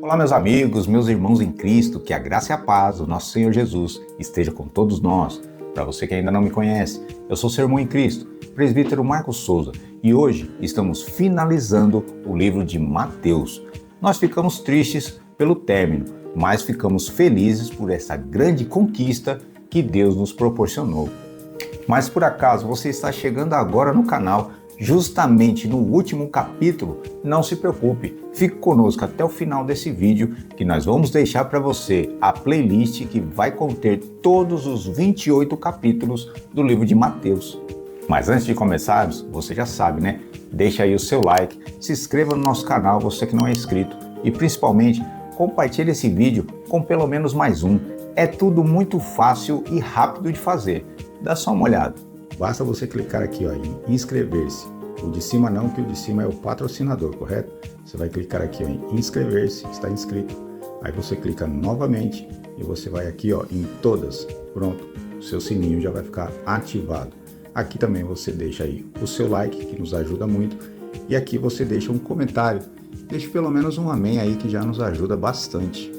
Olá, meus amigos, meus irmãos em Cristo, que a graça e a paz do nosso Senhor Jesus esteja com todos nós. Para você que ainda não me conhece, eu sou seu irmão em Cristo, presbítero Marcos Souza, e hoje estamos finalizando o livro de Mateus. Nós ficamos tristes pelo término, mas ficamos felizes por essa grande conquista que Deus nos proporcionou. Mas por acaso você está chegando agora no canal, justamente no último capítulo, não se preocupe, fique conosco até o final desse vídeo que nós vamos deixar para você a playlist que vai conter todos os 28 capítulos do livro de Mateus. Mas antes de começarmos, você já sabe, né? Deixa aí o seu like, se inscreva no nosso canal, você que não é inscrito, e principalmente compartilhe esse vídeo com pelo menos mais um. É tudo muito fácil e rápido de fazer. Dá só uma olhada. Basta você clicar aqui ó, em inscrever-se. O de cima não, que o de cima é o patrocinador, correto? Você vai clicar aqui ó, em inscrever-se, está inscrito. Aí você clica novamente e você vai aqui ó, em todas. Pronto, o seu sininho já vai ficar ativado. Aqui também você deixa aí o seu like, que nos ajuda muito. E aqui você deixa um comentário. Deixe pelo menos um amém aí, que já nos ajuda bastante.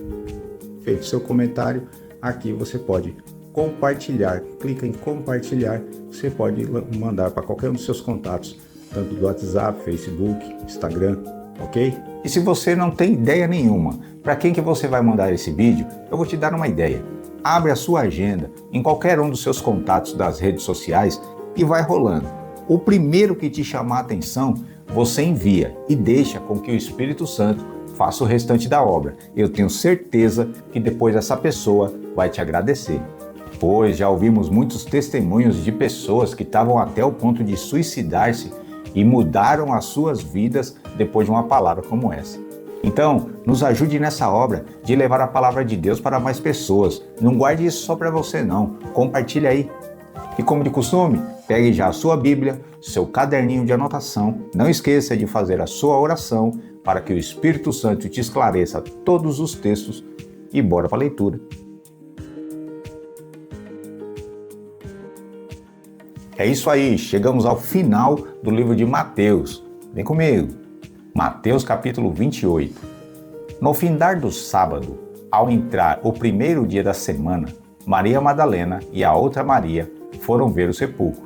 Feito seu comentário, aqui você pode compartilhar, clica em compartilhar, você pode mandar para qualquer um dos seus contatos, tanto do WhatsApp, Facebook, Instagram, ok? E se você não tem ideia nenhuma, para quem que você vai mandar esse vídeo, eu vou te dar uma ideia. Abre a sua agenda em qualquer um dos seus contatos das redes sociais e vai rolando. O primeiro que te chamar a atenção, você envia e deixa com que o Espírito Santo faça o restante da obra. Eu tenho certeza que depois essa pessoa vai te agradecer. Pois já ouvimos muitos testemunhos de pessoas que estavam até o ponto de suicidar-se e mudaram as suas vidas depois de uma palavra como essa. Então, nos ajude nessa obra de levar a palavra de Deus para mais pessoas. Não guarde isso só para você não, compartilhe aí. E como de costume, pegue já a sua Bíblia, seu caderninho de anotação, não esqueça de fazer a sua oração para que o Espírito Santo te esclareça todos os textos e bora para a leitura. É isso aí, chegamos ao final do livro de Mateus. Vem comigo. Mateus capítulo 28. No findar do sábado, ao entrar o primeiro dia da semana, Maria Madalena e a outra Maria foram ver o sepulcro.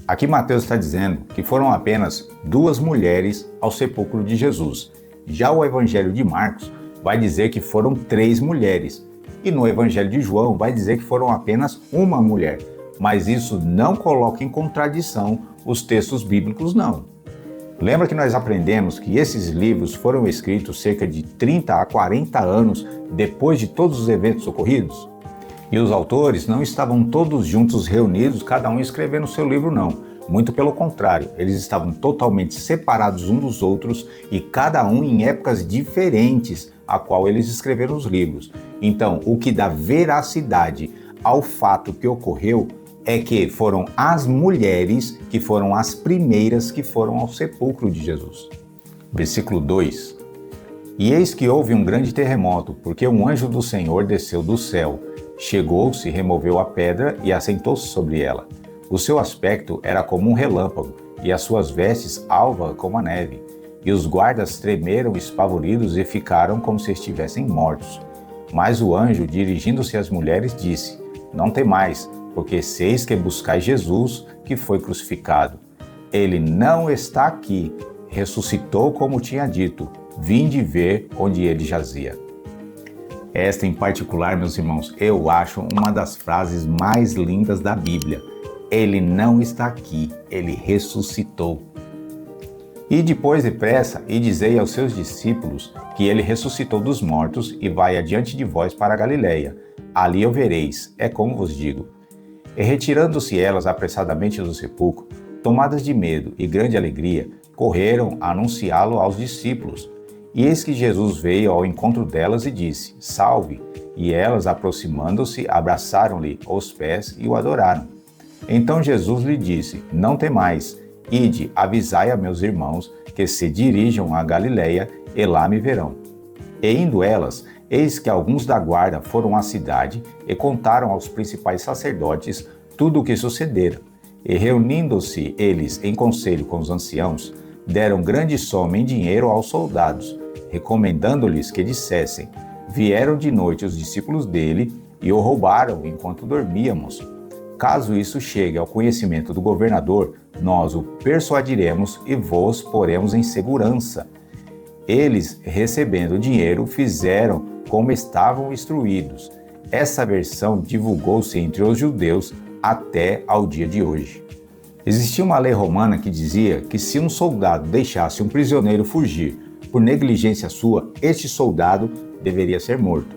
Aqui Mateus está dizendo que foram apenas 2 mulheres ao sepulcro de Jesus. Já o Evangelho de Marcos vai dizer que foram 3 mulheres. E no Evangelho de João vai dizer que foram apenas uma mulher. Mas isso não coloca em contradição os textos bíblicos, não. Lembra que nós aprendemos que esses livros foram escritos cerca de 30 a 40 anos depois de todos os eventos ocorridos? E os autores não estavam todos juntos reunidos, cada um escrevendo seu livro, não. Muito pelo contrário, eles estavam totalmente separados uns dos outros e cada um em épocas diferentes a qual eles escreveram os livros. Então, o que dá veracidade ao fato que ocorreu é que foram as mulheres que foram as primeiras que foram ao sepulcro de Jesus. Versículo 2. E eis que houve um grande terremoto, porque um anjo do Senhor desceu do céu, chegou-se, removeu a pedra e assentou-se sobre ela. O seu aspecto era como um relâmpago, e as suas vestes alva como a neve. E os guardas tremeram espavoridos e ficaram como se estivessem mortos. Mas o anjo, dirigindo-se às mulheres, disse: Não temais, porque seis que buscais Jesus, que foi crucificado. Ele não está aqui, ressuscitou como tinha dito, vinde ver onde ele jazia. Esta em particular, meus irmãos, eu acho uma das frases mais lindas da Bíblia. Ele não está aqui, ele ressuscitou. E depois depressa, e dizei aos seus discípulos que ele ressuscitou dos mortos e vai adiante de vós para a Galileia. Ali o vereis, é como vos digo. E retirando-se elas apressadamente do sepulcro, tomadas de medo e grande alegria, correram a anunciá-lo aos discípulos. E eis que Jesus veio ao encontro delas e disse: Salve! E elas, aproximando-se, abraçaram-lhe os pés e o adoraram. Então Jesus lhe disse: Não temais, ide, avisai a meus irmãos que se dirijam a Galileia e lá me verão. E indo elas, eis que alguns da guarda foram à cidade e contaram aos principais sacerdotes tudo o que sucedera. E reunindo-se eles em conselho com os anciãos, deram grande soma em dinheiro aos soldados recomendando-lhes que dissessem: vieram de noite os discípulos dele e o roubaram enquanto dormíamos. Caso isso chegue ao conhecimento do governador, nós o persuadiremos e vos poremos em segurança. Eles, recebendo o dinheiro, fizeram como estavam instruídos. Essa versão divulgou-se entre os judeus até ao dia de hoje. Existia uma lei romana que dizia que se um soldado deixasse um prisioneiro fugir por negligência sua, este soldado deveria ser morto.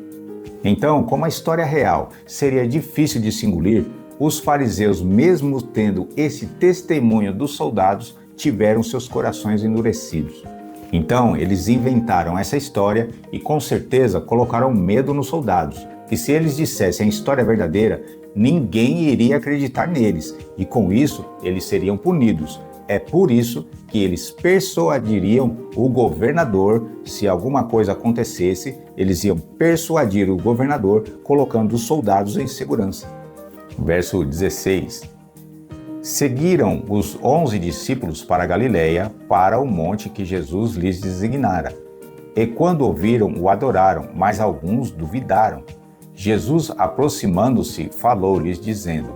Então, como a história real seria difícil de se engolir, os fariseus, mesmo tendo esse testemunho dos soldados, tiveram seus corações endurecidos. Então, eles inventaram essa história e com certeza colocaram medo nos soldados, que se eles dissessem a história verdadeira, ninguém iria acreditar neles e com isso eles seriam punidos. É por isso que eles persuadiriam o governador. Se alguma coisa acontecesse, eles iam persuadir o governador colocando os soldados em segurança. Verso 16. Seguiram os 11 discípulos para Galiléia, para o monte que Jesus lhes designara. E quando ouviram, o adoraram, mas alguns duvidaram. Jesus, aproximando-se, falou-lhes, dizendo: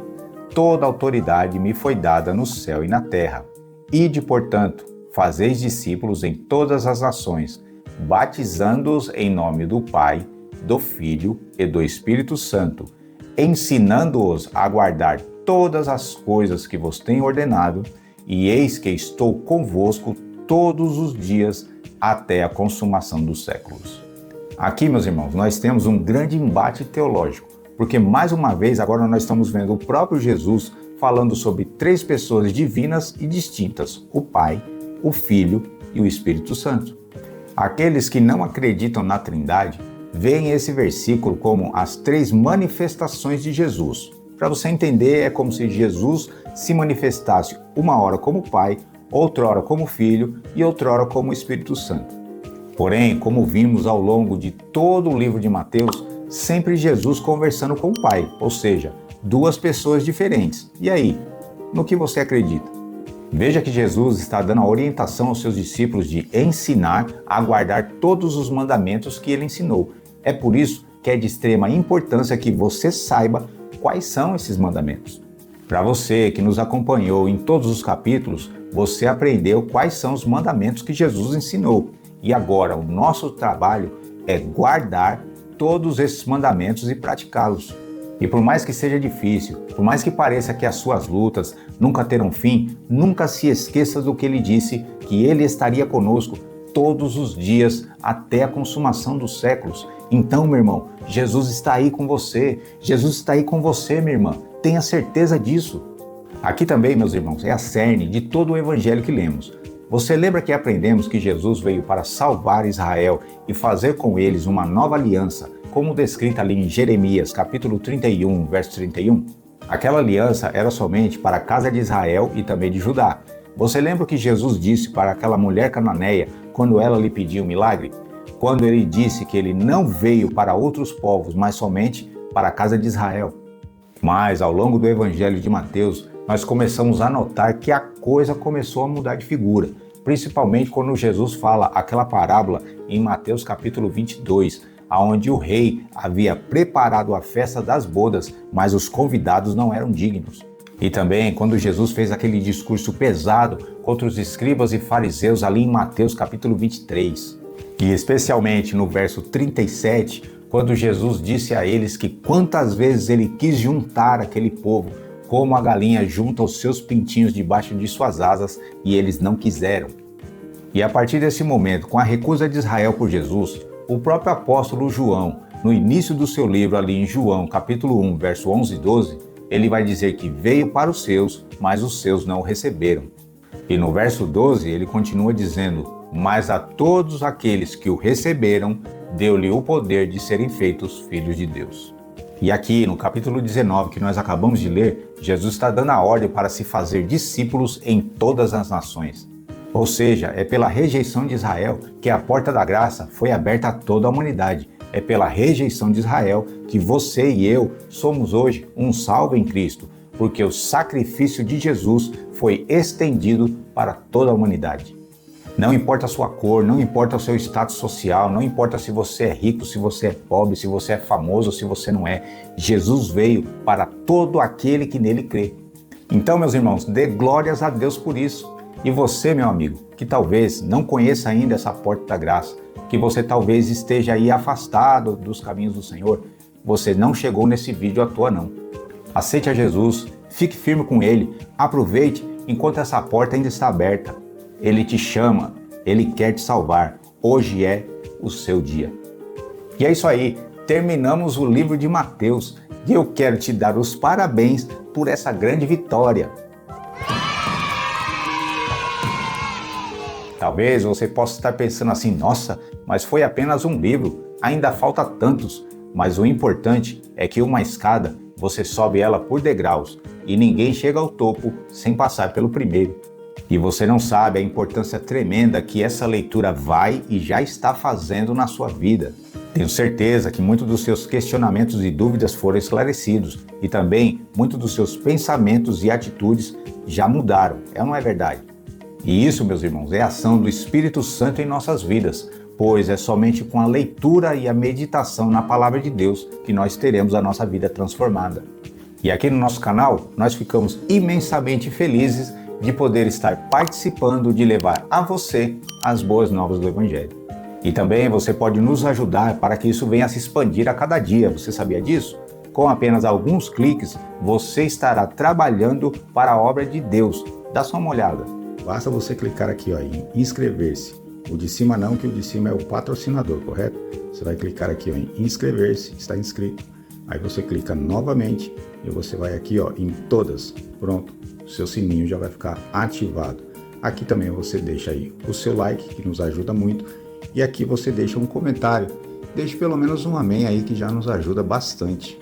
toda autoridade me foi dada no céu e na terra. Ide, portanto, fazeis discípulos em todas as nações, batizando-os em nome do Pai, do Filho e do Espírito Santo, ensinando-os a guardar todas as coisas que vos tenho ordenado, e eis que estou convosco todos os dias até a consumação dos séculos. Aqui, meus irmãos, nós temos um grande embate teológico, porque mais uma vez agora nós estamos vendo o próprio Jesus falando sobre três pessoas divinas e distintas: o Pai, o Filho e o Espírito Santo. Aqueles que não acreditam na Trindade veem esse versículo como as três manifestações de Jesus. Para você entender, é como se Jesus se manifestasse uma hora como Pai, outra hora como Filho e outra hora como Espírito Santo. Porém, como vimos ao longo de todo o livro de Mateus, sempre Jesus conversando com o Pai, ou seja, duas pessoas diferentes. E aí, no que você acredita? Veja que Jesus está dando a orientação aos seus discípulos de ensinar a guardar todos os mandamentos que ele ensinou. É por isso que é de extrema importância que você saiba quais são esses mandamentos. Para você que nos acompanhou em todos os capítulos, você aprendeu quais são os mandamentos que Jesus ensinou. E agora o nosso trabalho é guardar todos esses mandamentos e praticá-los. E por mais que seja difícil, por mais que pareça que as suas lutas nunca terão fim, nunca se esqueça do que ele disse, que ele estaria conosco todos os dias até a consumação dos séculos. Então, meu irmão, Jesus está aí com você. Jesus está aí com você, minha irmã. Tenha certeza disso. Aqui também, meus irmãos, é a cerne de todo o evangelho que lemos. Você lembra que aprendemos que Jesus veio para salvar Israel e fazer com eles uma nova aliança, como descrita ali em Jeremias, capítulo 31, verso 31? Aquela aliança era somente para a casa de Israel e também de Judá. Você lembra o que Jesus disse para aquela mulher cananeia quando ela lhe pediu um milagre? Quando ele disse que ele não veio para outros povos, mas somente para a casa de Israel. Mas ao longo do evangelho de Mateus, nós começamos a notar que a coisa começou a mudar de figura, principalmente quando Jesus fala aquela parábola em Mateus capítulo 22, onde o rei havia preparado a festa das bodas, mas os convidados não eram dignos. E também quando Jesus fez aquele discurso pesado contra os escribas e fariseus ali em Mateus capítulo 23. E especialmente no verso 37, quando Jesus disse a eles que quantas vezes ele quis juntar aquele povo, como a galinha junta os seus pintinhos debaixo de suas asas, e eles não quiseram. E a partir desse momento, com a recusa de Israel por Jesus, o próprio apóstolo João, no início do seu livro ali em João, capítulo 1, verso 11 e 12, ele vai dizer que veio para os seus, mas os seus não o receberam. E no verso 12, ele continua dizendo: mas a todos aqueles que o receberam, deu-lhe o poder de serem feitos filhos de Deus. E aqui no capítulo 19 que nós acabamos de ler, Jesus está dando a ordem para se fazer discípulos em todas as nações. Ou seja, é pela rejeição de Israel que a porta da graça foi aberta a toda a humanidade. É pela rejeição de Israel que você e eu somos hoje um salvo em Cristo, porque o sacrifício de Jesus foi estendido para toda a humanidade. Não importa a sua cor, não importa o seu status social, não importa se você é rico, se você é pobre, se você é famoso ou se você não é. Jesus veio para todo aquele que nele crê. Então, meus irmãos, dê glórias a Deus por isso. E você, meu amigo, que talvez não conheça ainda essa porta da graça, que você talvez esteja aí afastado dos caminhos do Senhor, você não chegou nesse vídeo à toa não. Aceite a Jesus, fique firme com Ele, aproveite enquanto essa porta ainda está aberta. Ele te chama, Ele quer te salvar. Hoje é o seu dia. E é isso aí, terminamos o livro de Mateus e eu quero te dar os parabéns por essa grande vitória. Talvez você possa estar pensando assim, nossa, mas foi apenas um livro, ainda falta tantos. Mas o importante é que uma escada, você sobe ela por degraus e ninguém chega ao topo sem passar pelo primeiro. E você não sabe a importância tremenda que essa leitura vai e já está fazendo na sua vida. Tenho certeza que muitos dos seus questionamentos e dúvidas foram esclarecidos e também muitos dos seus pensamentos e atitudes já mudaram, não é verdade? E isso, meus irmãos, é a ação do Espírito Santo em nossas vidas, pois é somente com a leitura e a meditação na Palavra de Deus que nós teremos a nossa vida transformada. E aqui no nosso canal, nós ficamos imensamente felizes de poder estar participando de levar a você as boas novas do Evangelho. E também você pode nos ajudar para que isso venha a se expandir a cada dia, você sabia disso? Com apenas alguns cliques, você estará trabalhando para a obra de Deus. Dá só uma olhada. Basta você clicar aqui ó, em inscrever-se. O de cima não, que o de cima é o patrocinador, correto? Você vai clicar aqui ó, em inscrever-se, está inscrito. Aí você clica novamente e você vai aqui ó, em todas. Pronto, o seu sininho já vai ficar ativado. Aqui também você deixa aí o seu like, que nos ajuda muito. E aqui você deixa um comentário. Deixe pelo menos um amém aí, que já nos ajuda bastante.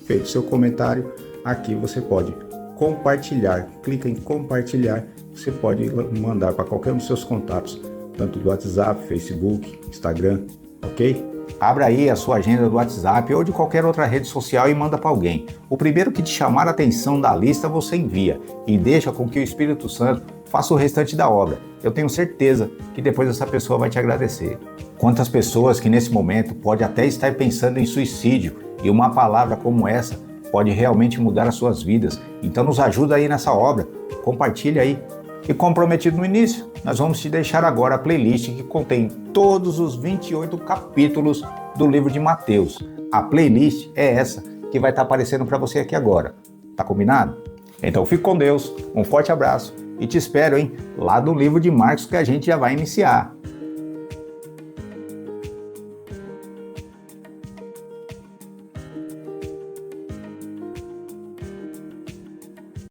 Feito seu comentário, aqui você pode compartilhar. Clica em compartilhar. Você pode mandar para qualquer um dos seus contatos, tanto do WhatsApp, Facebook, Instagram, ok? Abra aí a sua agenda do WhatsApp ou de qualquer outra rede social e manda para alguém. O primeiro que te chamar a atenção da lista você envia e deixa com que o Espírito Santo faça o restante da obra. Eu tenho certeza que depois essa pessoa vai te agradecer. Quantas pessoas que nesse momento pode até estar pensando em suicídio e uma palavra como essa pode realmente mudar as suas vidas. Então nos ajuda aí nessa obra, compartilha aí. E como prometido no início, nós vamos te deixar agora a playlist que contém todos os 28 capítulos do livro de Mateus. A playlist é essa que vai estar aparecendo para você aqui agora. Tá combinado? Então fique com Deus, um forte abraço e te espero, lá do livro de Marcos que a gente já vai iniciar.